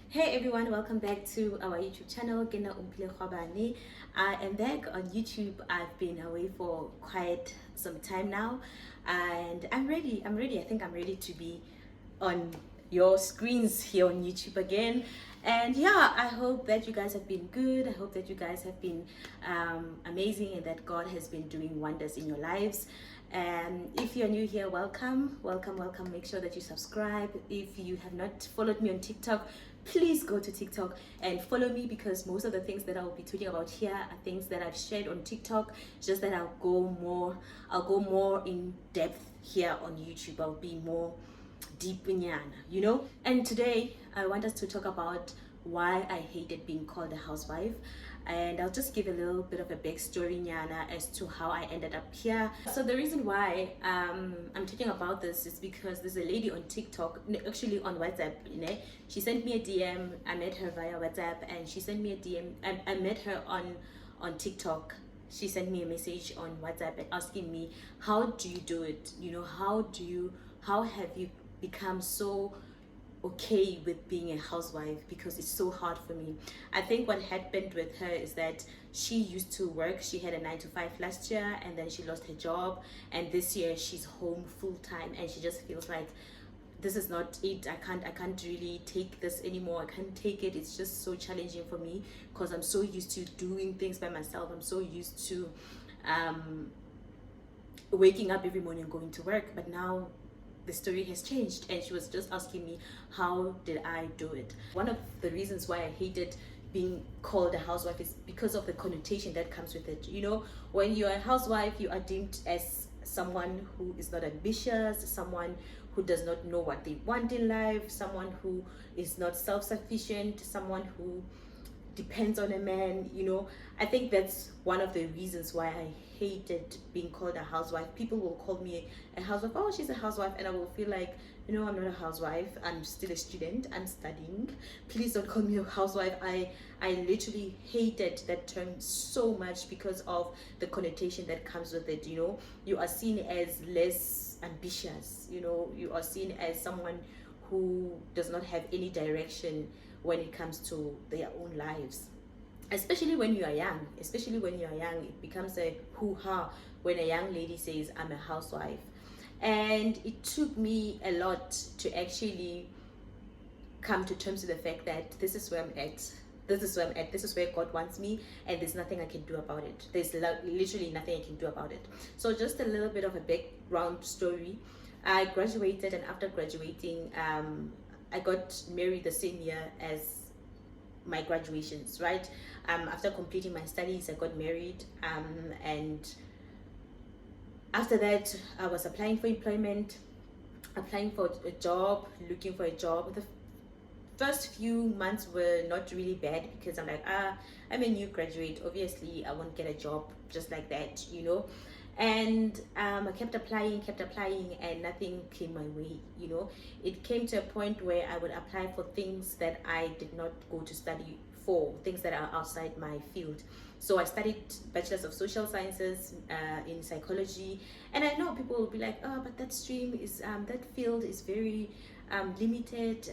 Hey everyone, welcome back to our YouTube channel. Kena Umpile Khwabane. I am back on YouTube. I've been away for quite some time now, and I'm ready. I think I'm ready to be on your screens here on YouTube again. And yeah, I hope that you guys have been good. I hope that you guys have been amazing and that God has been doing wonders in your lives. And if you're new here, welcome. Make sure that you subscribe. If you have not followed me on TikTok, please go to TikTok and follow me, because most of the things that I will be tweeting about here are things that I've shared on TikTok. Just that I'll go more in depth here on YouTube. I'll be more deep in yana. And today I want us to talk about why I hated being called a housewife, and I'll just give a little bit of a backstory nyana as to how I ended up here. So the reason why I'm talking about this is because there's a lady on TikTok, actually on WhatsApp, she sent me a DM. I met her via WhatsApp, and she sent me a DM. I met her on TikTok. She sent me a message on WhatsApp asking me, how do you do it? How have you become so okay with being a housewife, because it's so hard for me. I think what happened with her is that she used to work. She had a 9 to 5 last year, and then she lost her job, and this year she's home full time, and she just feels like this is not it. I can't really take this anymore. I can't take it. It's just so challenging for me, because I'm so used to doing things by myself. I'm so used to waking up every morning and going to work, but now the story has changed. And she was just asking me, how did I do it? One of the reasons why I hated being called a housewife is because of the connotation that comes with it. When you're a housewife, you are deemed as someone who is not ambitious, someone who does not know what they want in life, someone who is not self-sufficient, someone who depends on a man. I think that's one of the reasons why I hated being called a housewife. People will call me a housewife. Oh, she's a housewife, and I will feel like, I'm not a housewife. I'm still a student. I'm studying. Please don't call me a housewife. I literally hated that term so much because of the connotation that comes with it. You are seen as less ambitious. You are seen as someone who does not have any direction when it comes to their own lives. Especially when you are young, it becomes a hoo-ha when a young lady says, I'm a housewife. And it took me a lot to actually come to terms with the fact that this is where I'm at. This is where God wants me, and there's nothing I can do about it. There's literally nothing I can do about it. So just a little bit of a background story. I graduated, and after graduating, I got married the same year as my graduations, right? After completing my studies, I got married, and after that I was applying for employment, applying for a job, looking for a job. The first few months were not really bad, because I'm like, I'm a new graduate, obviously I won't get a job just like that. And I kept applying, and nothing came my way. It came to a point where I would apply for things that I did not go to study for, things that are outside my field. So I studied Bachelor's of Social Sciences in psychology, and I know people will be like, oh, but that stream is that field is very limited.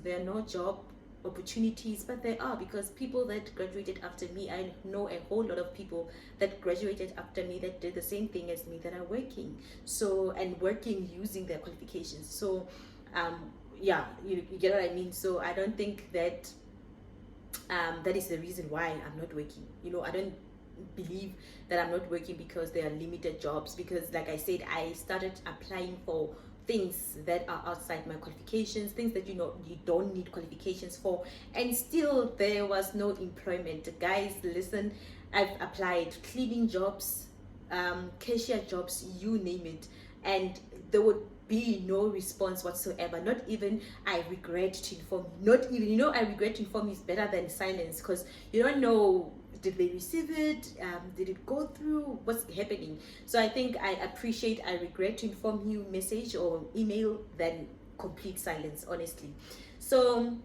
There are no job opportunities, but there are, because people that graduated after me, I know a whole lot of people that graduated after me that did the same thing as me, that are working, and working using their qualifications. So yeah, you get what I mean. So I don't think that that is the reason why I'm not working. I don't believe that I'm not working because there are limited jobs, because like I said, I started applying for things that are outside my qualifications, things that you don't need qualifications for, and still there was no employment. Guys, listen, I've applied cleaning jobs, cashier jobs, you name it, and there would be no response whatsoever. Not even I regret to inform you. Not even, I regret to inform you is better than silence, because you don't know, did they receive it, did it go through, what's happening. So I think I appreciate I regret to inform you message or email than complete silence, honestly. So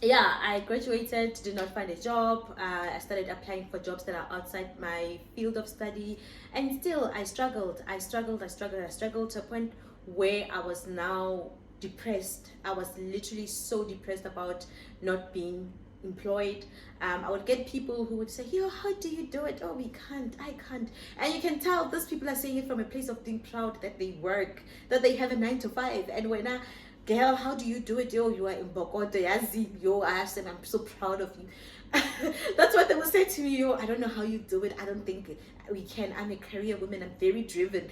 yeah, I graduated, did not find a job. I started applying for jobs that are outside my field of study, and still I struggled to a point where I was now depressed. I was literally so depressed about not being employed. I would get people who would say, yo, how do you do it? Oh, we can't, I can't. And you can tell those people are saying it from a place of being proud that they work, that they have a 9 to 5. And when I, girl, how do you do it? Yo, you are in Bokoto, Yazi, yo, I asked them, I'm so proud of you. That's what they will say to me. Yo, I don't know how you do it. I don't think we can. I'm a career woman. I'm very driven.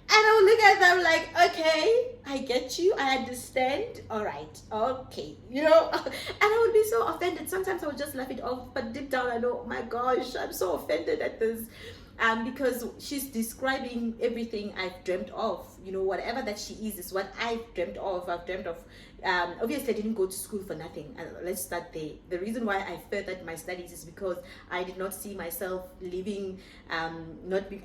And I would look at them like, okay, I get you. I understand. All right. Okay. You know, and I would be so offended. Sometimes I would just laugh it off. But deep down, I know, oh my gosh, I'm so offended at this. Because she's describing everything I've dreamt of. You know, whatever that she is what I've dreamt of. I've dreamt of. Obviously, I didn't go to school for nothing. Let's start there. The reason why I furthered my studies is because I did not see myself living, not being.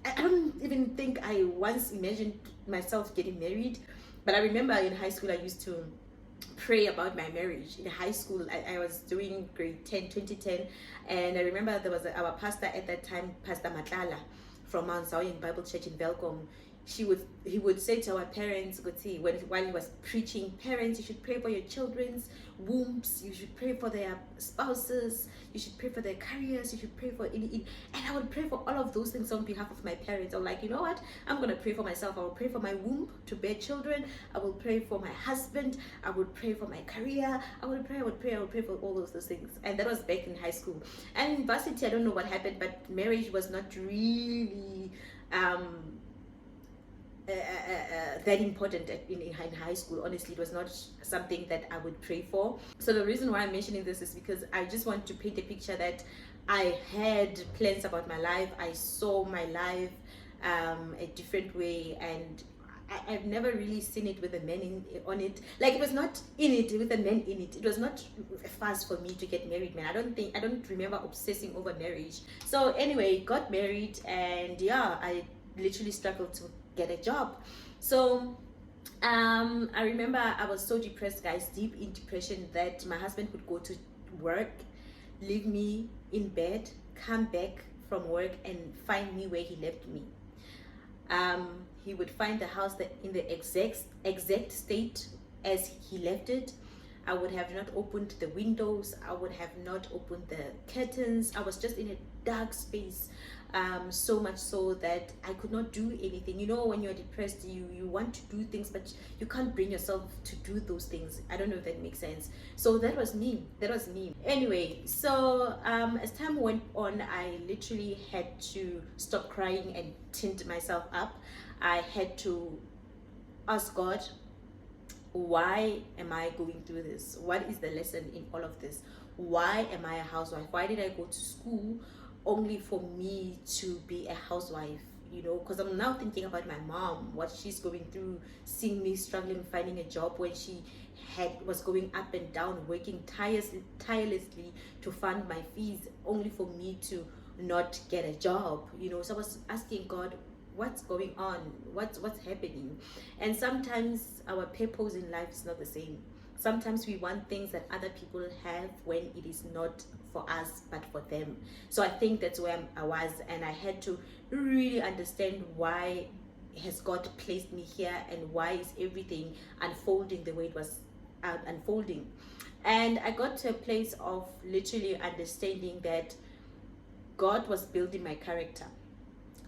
I don't even think I once imagined myself getting married. But I remember in high school, I used to pray about my marriage. In high school, I was doing grade 10, 2010, and I remember there was our pastor at that time, Pastor Matlala from Mount Zion Bible Church in Belcom. He would say to our parents, while he was preaching, parents, you should pray for your children's wombs, you should pray for their spouses, you should pray for their careers, you should pray for and I would pray for all of those things on behalf of my parents. I'm like, you know what, I'm gonna pray for myself. I will pray for my womb to bear children. I will pray for my husband. I would pray for my career. I would pray for all of those things. And that was back in high school. And in university, I don't know what happened, but marriage was not really that important in high school. Honestly, it was not something that I would pray for. So the reason why I'm mentioning this is because I just want to paint a picture that I had plans about my life. I saw my life a different way, and I've never really seen it with a man on it. Like, it was not in it with a man in it. It was not fast for me to get married, man. I don't remember obsessing over marriage. So anyway, got married, and yeah, I literally struggled to get a job. So I remember I was so depressed, guys, deep in depression, that my husband would go to work, leave me in bed, come back from work and find me where he left me. He would find the house in the exact state as he left it. I would have not opened the windows. I would have not opened the curtains. I was just in a dark space. So much so that I could not do anything. You know, when you're depressed, you want to do things, but you can't bring yourself to do those things. I don't know if that makes sense. So that was me. Anyway, so as time went on, I literally had to stop crying and tint myself up. I had to ask God, why am I going through this? What is the lesson in all of this? Why am I a housewife? Why did I go to school only for me to be a housewife? You know, because I'm now thinking about my mom, what she's going through, seeing me struggling finding a job when she was going up and down, working tirelessly to fund my fees, only for me to not get a job. You know, so I was asking God, what's going on? What's happening? And sometimes our purpose in life is not the same. Sometimes we want things that other people have when it is not for us but for them. So I think that's where I was, and I had to really understand why has God placed me here, and why is everything unfolding the way it was unfolding. And I got to a place of literally understanding that God was building my character.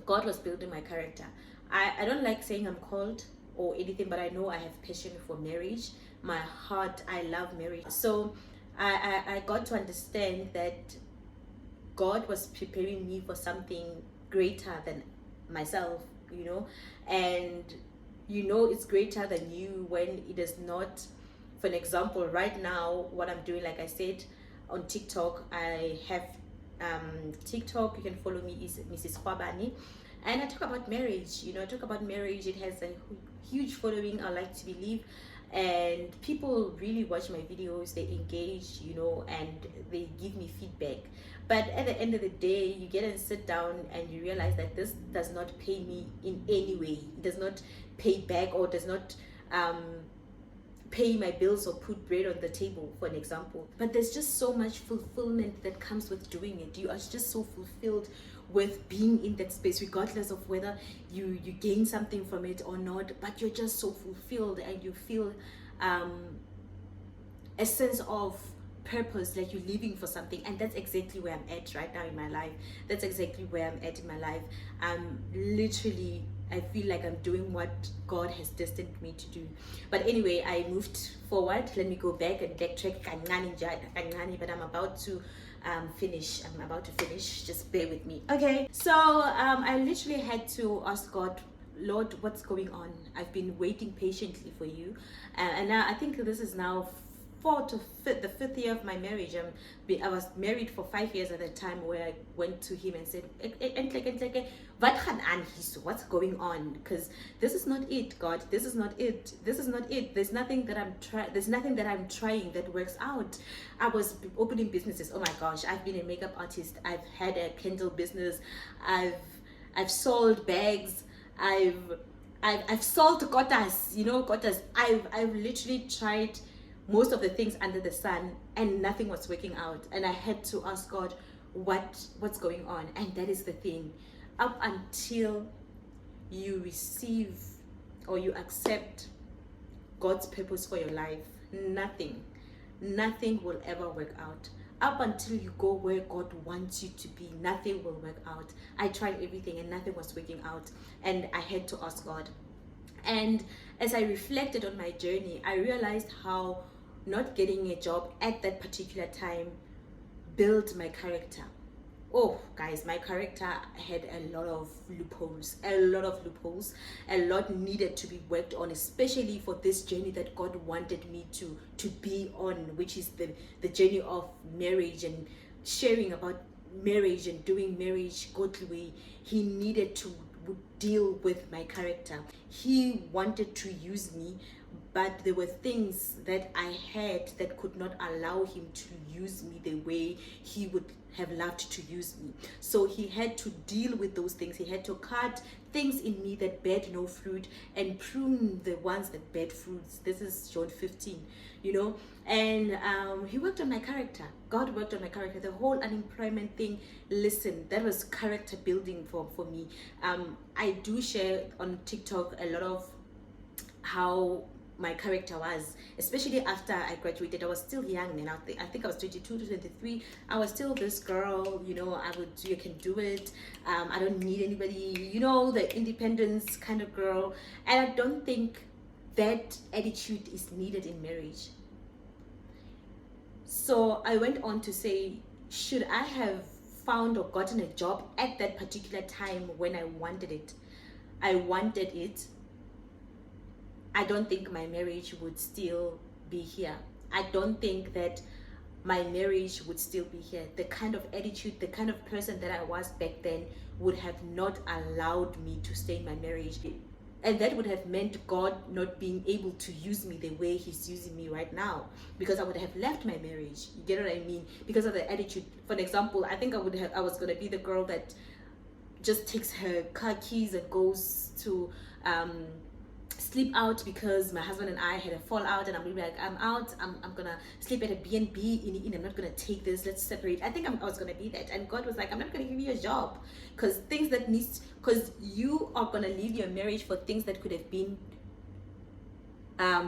God was building my character. I don't like saying I'm called or anything, but I know I have passion for marriage. My heart, I love marriage. So I got to understand that God was preparing me for something greater than myself, you know. And you know it's greater than you when it is not. For an example, right now, what I'm doing, like I said, on TikTok, I have TikTok, you can follow me, is Mrs. Kwabani, and I talk about marriage. You know, I talk about marriage. It has a huge following, I like to believe, and people really watch my videos, they engage, you know, and they give me feedback. But at the end of the day, you get and sit down and you realize that this does not pay me in any way. It does not pay back, or does not pay my bills or put bread on the table, for an example. But there's just so much fulfillment that comes with doing it. You are just so fulfilled with being in that space, regardless of whether you gain something from it or not, but you're just so fulfilled, and you feel a sense of purpose, like you're living for something. And that's exactly where I'm at right now in my life. That's exactly where I'm at in my life. Literally, I feel like I'm doing what God has destined me to do. But anyway, I moved forward. Let me go back and backtrack, but I'm about to finish. Just bear with me. Okay, so I literally had to ask God, Lord, what's going on? I've been waiting patiently for you, and now I think this is now the fifth year of my marriage. I was married for 5 years at the time, where I went to him and said, what's going on? Because this is not it, God. This is not it. This is not it. There's nothing that I'm trying that works out. I was opening businesses. Oh my gosh, I've been a makeup artist. I've had a candle business. I've sold bags. I've sold kotas, kotas. I've literally tried most of the things under the sun, and nothing was working out. And I had to ask God, what's going on? And that is the thing. Up until you receive or you accept God's purpose for your life, nothing will ever work out. Up until you go where God wants you to be, nothing will work out. I tried everything and nothing was working out, and I had to ask God. And as I reflected on my journey, I realized how not getting a job at that particular time built my character. Oh guys, my character had a lot of loopholes. A lot needed to be worked on, especially for this journey that God wanted me to be on, which is the journey of marriage and sharing about marriage and doing marriage godly way. He needed to deal with my character. He wanted to use me, but there were things that I had that could not allow him to use me the way he would have loved to use me. So he had to deal with those things. He had to cut things in me that bear no fruit and prune the ones that bear fruits. This is John 15, and he worked on my character. God worked on my character. The whole unemployment thing, listen, that was character building for me. I do share on TikTok a lot of how my character was, especially after I graduated. I was still young, and I think I was 22 to 23. I was still this girl, you can do it. I don't need anybody, the independence kind of girl. And I don't think that attitude is needed in marriage. So I went on to say, should I have found or gotten a job at that particular time when I wanted it, I don't think my marriage would still be here. I don't think that my marriage would still be here. The kind of attitude, the kind of person that I was back then would have not allowed me to stay in my marriage. And that would have meant God not being able to use me the way he's using me right now, because I would have left my marriage. You get what I mean? Because of the attitude. For example, I think I was going to be the girl that just takes her car keys and goes to sleep out because my husband and I had a fallout, and I'm really like, I'm out, I'm gonna sleep at a B&B in, I'm not gonna take this, let's separate. I think I was gonna be that, and God was like, I'm not gonna give you a job, because you are gonna leave your marriage for things that could have been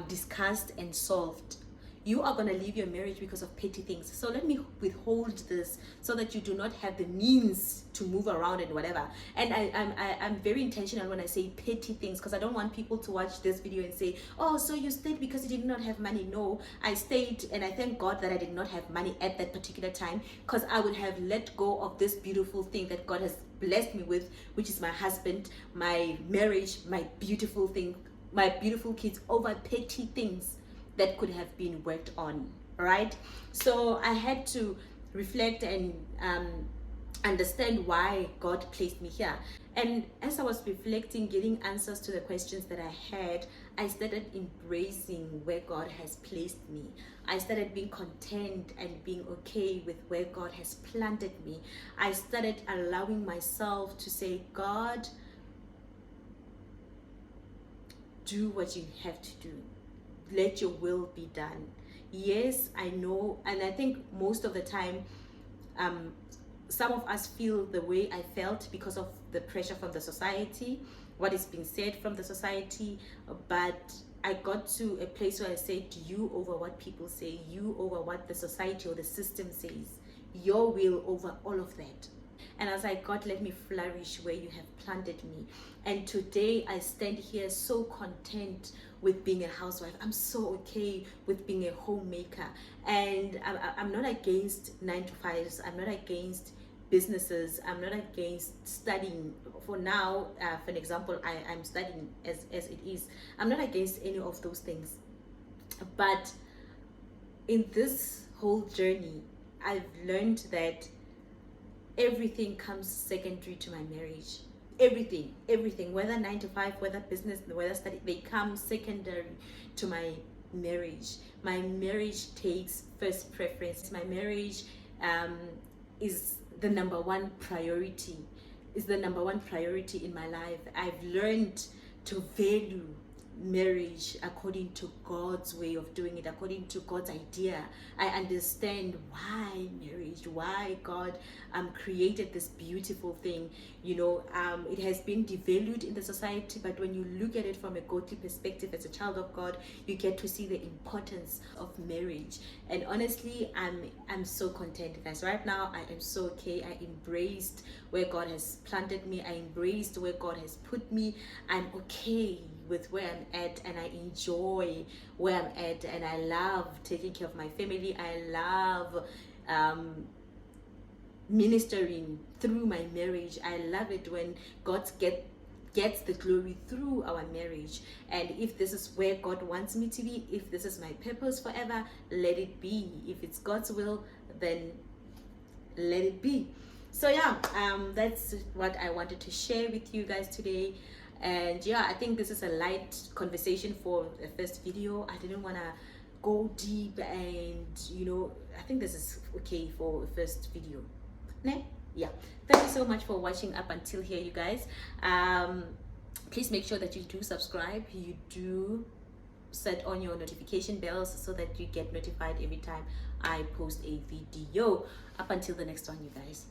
discussed and solved. You are going to leave your marriage because of petty things. So let me withhold this so that you do not have the means to move around and whatever. And I'm very intentional when I say petty things, because I don't want people to watch this video and say, oh, so you stayed because you did not have money. No, I stayed, and I thank God that I did not have money at that particular time, because I would have let go of this beautiful thing that God has blessed me with, which is my husband, my marriage, my beautiful thing, my beautiful kids, over petty things that could have been worked on, right? So I had to reflect and understand why God placed me here. And as I was reflecting, getting answers to the questions that I had, I started embracing where God has placed me. I started being content and being okay with where God has planted me. I started allowing myself to say, God, do what you have to do. let your will be done. Yes, I know, and I think most of the time, um, some of us feel the way I felt because of the pressure from the society, what is being said from the society. But I got to a place where I said, you over what people say, you over what the society or the system says, your will over all of that. And as I, God, let me flourish where you have planted me. And today I stand here so content with being a housewife. I'm so okay with being a homemaker. And I'm not against 9 to 5s. I'm not against businesses. I'm not against studying. For now, for an example, I'm studying as it is. I'm not against any of those things. But in this whole journey, I've learned that everything comes secondary to my marriage. Everything, whether 9 to 5, whether business, whether study, they come secondary to my marriage. My marriage takes first preference. My marriage is the number one priority. Is the number one priority in my life. I've learned to value marriage according to God's way of doing it, according to God's idea. I understand why marriage, why God created this beautiful thing. It has been devalued in the society, but when you look at it from a godly perspective as a child of God, you get to see the importance of marriage. And honestly, I'm so content, guys. Right now I am so okay. I embraced where God has planted me. I embraced where God has put me. I'm okay with where I'm at, and I enjoy where I'm at, and I love taking care of my family. I love ministering through my marriage. I love it when God gets the glory through our marriage. And if this is where God wants me to be, if this is my purpose forever, let it be. If it's God's will, then let it be. So yeah, that's what I wanted to share with you guys today. And yeah, I think this is a light conversation for the first video. I didn't want to go deep, and I think this is okay for a first video. Ne? Yeah, thank you so much for watching up until here, you guys. Please make sure that you do subscribe, you do set on your notification bells so that you get notified every time I post a video. Up until the next one, you guys.